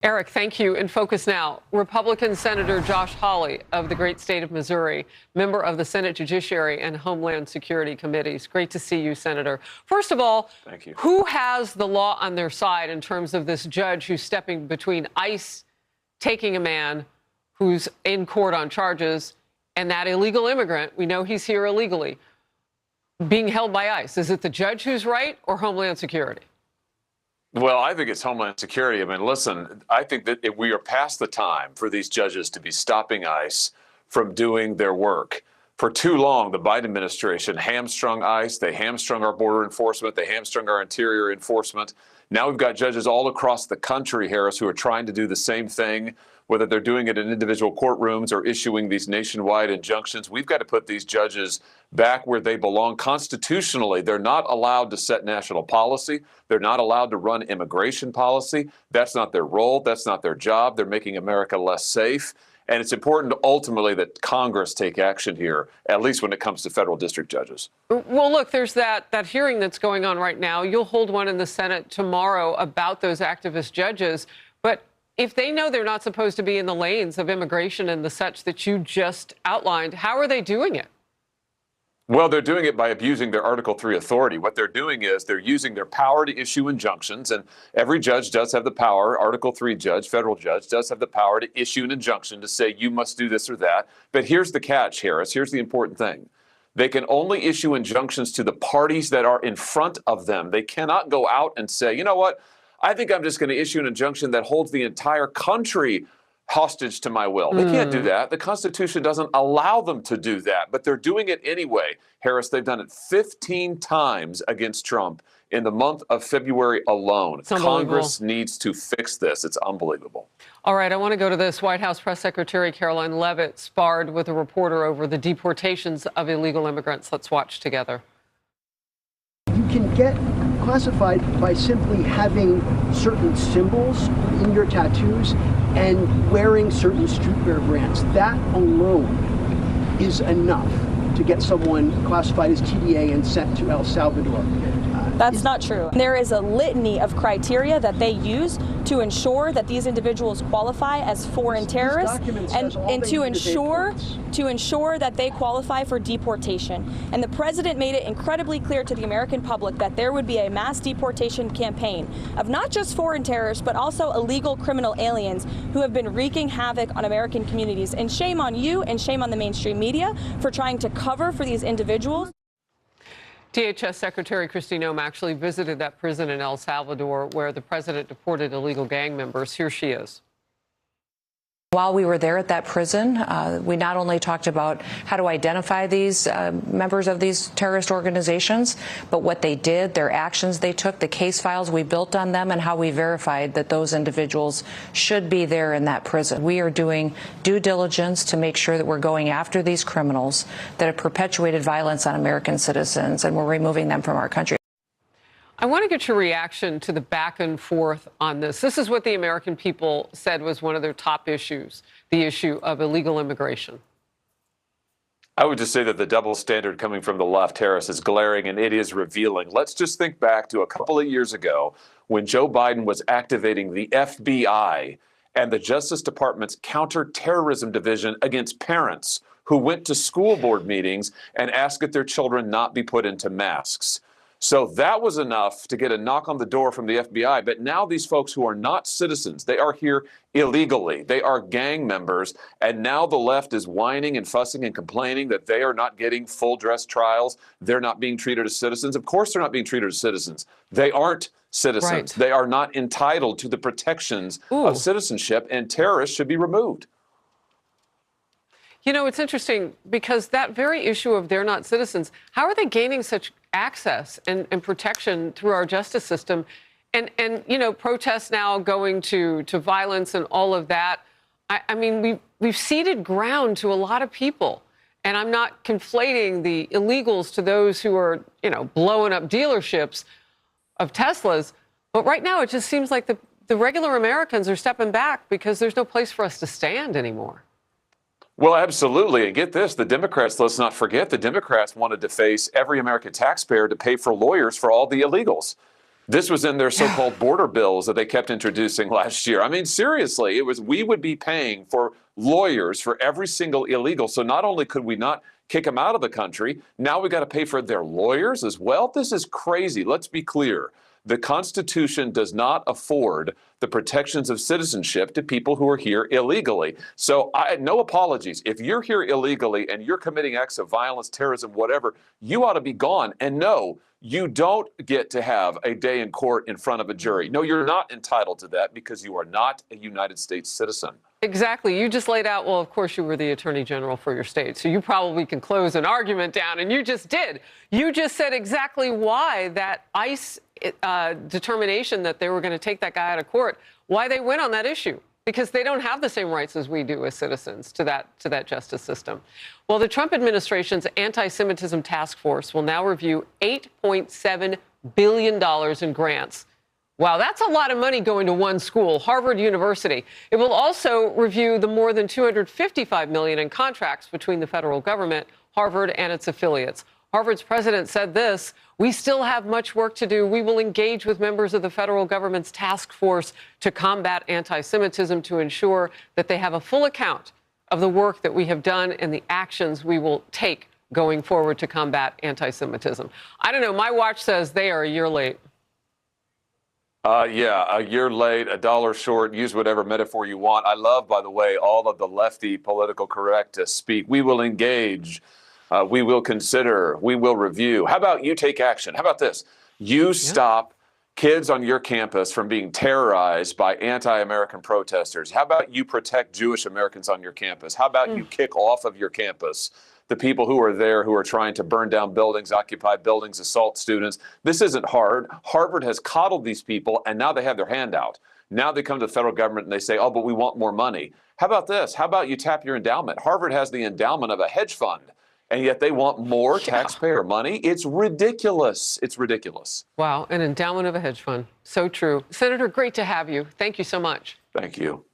Eric, thank you. In focus now, Republican Senator Josh Hawley of the great state of Missouri, member of the Senate Judiciary and Homeland Security Committees. Great to see you, Senator. First of all, thank you. Who has the law on their side in terms of this judge who's stepping between ICE taking a man who's in court on charges and that illegal immigrant, we know he's here illegally, being held by ICE? Is it the judge who's right or Homeland Security? Well, I think it's Homeland Security. I mean, listen, I think that we are past the time for these judges to be stopping ICE from doing their work. For too long, the Biden administration hamstrung ICE. They hamstrung our border enforcement. They hamstrung our interior enforcement. Now we've got judges all across the country, Harris, who are trying to do the same thing, whether they're doing it in individual courtrooms or issuing these nationwide injunctions. We've got to put these judges back where they belong constitutionally. They're not allowed to set national policy. They're not allowed to run immigration policy. That's not their role. That's not their job. They're making America less safe. And it's important ultimately that Congress take action here, at least when it comes to federal district judges. Well, look, there's that hearing that's going on right now. You'll hold one in the Senate tomorrow about those activist judges. But if they know they're not supposed to be in the lanes of immigration and the such that you just outlined, how are they doing it? Well, they're doing it by abusing their Article 3 authority. What they're doing is they're using their power to issue injunctions, and every judge does have the power, Article 3 judge, federal judge, does have the power to issue an injunction to say you must do this or that. But here's the catch, Harris. Here's the important thing. They can only issue injunctions to the parties that are in front of them. They cannot go out and say, you know what, I think I'm just going to issue an injunction that holds the entire country hostage to my will. They can't do that. The Constitution doesn't allow them to do that, but they're doing it anyway. Harris, they've done it 15 times against Trump in the month of February alone. Congress needs to fix this. It's unbelievable. All right, I want to go to this. White House Press Secretary Caroline Leavitt sparred with a reporter over the deportations of illegal immigrants. Let's watch together. You can get classified by simply having certain symbols in your tattoos and wearing certain streetwear brands. That alone is enough to get someone classified as TDA and sent to El Salvador. That's not true. There is a litany of criteria that they use to ensure that these individuals qualify as foreign terrorists and to ensure that they qualify for deportation. And the president made it incredibly clear to the American public that there would be a mass deportation campaign of not just foreign terrorists, but also illegal criminal aliens who have been wreaking havoc on American communities. And shame on you and shame on the mainstream media for trying to cover for these individuals. DHS Secretary Kristi Noem actually visited that prison in El Salvador where the president deported illegal gang members. Here she is. While we were there at that prison, we not only talked about how to identify these members of these terrorist organizations, but what they did, their actions they took, the case files we built on them, and how we verified that those individuals should be there in that prison. We are doing due diligence to make sure that we're going after these criminals that have perpetuated violence on American citizens, and we're removing them from our country. I want to get your reaction to the back and forth on this. This is what the American people said was one of their top issues, the issue of illegal immigration. I would just say that the double standard coming from the left, Harris, is glaring and it is revealing. Let's just think back to a couple of years ago when Joe Biden was activating the FBI and the Justice Department's counterterrorism division against parents who went to school board meetings and asked that their children not be put into masks. So that was enough to get a knock on the door from the FBI. But now these folks who are not citizens, they are here illegally. They are gang members. And now the left is whining and fussing and complaining that they are not getting full dress trials. They're not being treated as citizens. Of course, they're not being treated as citizens. They aren't citizens. Right. They are not entitled to the protections of citizenship, and terrorists should be removed. You know, it's interesting because that very issue of they're not citizens, how are they gaining such access and protection through our justice system? And you know, protests now going to violence and all of that. I mean, we've ceded ground to a lot of people. And I'm not conflating the illegals to those who are, you know, blowing up dealerships of Teslas. But right now, it just seems like the regular Americans are stepping back because there's no place for us to stand anymore. Well, absolutely. And get this, the Democrats, let's not forget, the Democrats wanted to face every American taxpayer to pay for lawyers for all the illegals. This was in their so-called border bills that they kept introducing last year. I mean, seriously, we would be paying for lawyers for every single illegal. So not only could we not kick them out of the country, now we got to pay for their lawyers as well. This is crazy. Let's be clear. The Constitution does not afford the protections of citizenship to people who are here illegally. So no apologies. If you're here illegally and you're committing acts of violence, terrorism, whatever, you ought to be gone. And no, you don't get to have a day in court in front of a jury. No, you're not entitled to that because you are not a United States citizen. Exactly. You just laid out, well, of course, you were the Attorney General for your state, so you probably can close an argument down, and you just did. You just said exactly why that ICE determination that they were going to take that guy out of court, why they went on that issue, because they don't have the same rights as we do as citizens to that justice system. Well, the Trump administration's anti-Semitism task force will now review $8.7 billion in grants. Wow, that's a lot of money going to one school, Harvard University. It will also review the more than $255 million in contracts between the federal government, Harvard, and its affiliates. Harvard's president said this: "We still have much work to do. We will engage with members of the federal government's task force to combat anti-Semitism to ensure that they have a full account of the work that we have done and the actions we will take going forward to combat anti-Semitism." I don't know. My watch says they are a year late. Yeah, a year late, a dollar short, use whatever metaphor you want. I love, by the way, all of the lefty political correct speak. We will engage, we will consider, we will review. How about you take action? How about this? You stop kids on your campus from being terrorized by anti-American protesters. How about you protect Jewish Americans on your campus? How about you kick off of your campus the people who are there who are trying to burn down buildings, occupy buildings, assault students? This isn't hard. Harvard has coddled these people, and now they have their hand out. Now they come to the federal government and they say, oh, but we want more money. How about this? How about you tap your endowment? Harvard has the endowment of a hedge fund, and yet they want more taxpayer money. It's ridiculous. It's ridiculous. Wow, an endowment of a hedge fund. So true. Senator, great to have you. Thank you so much. Thank you.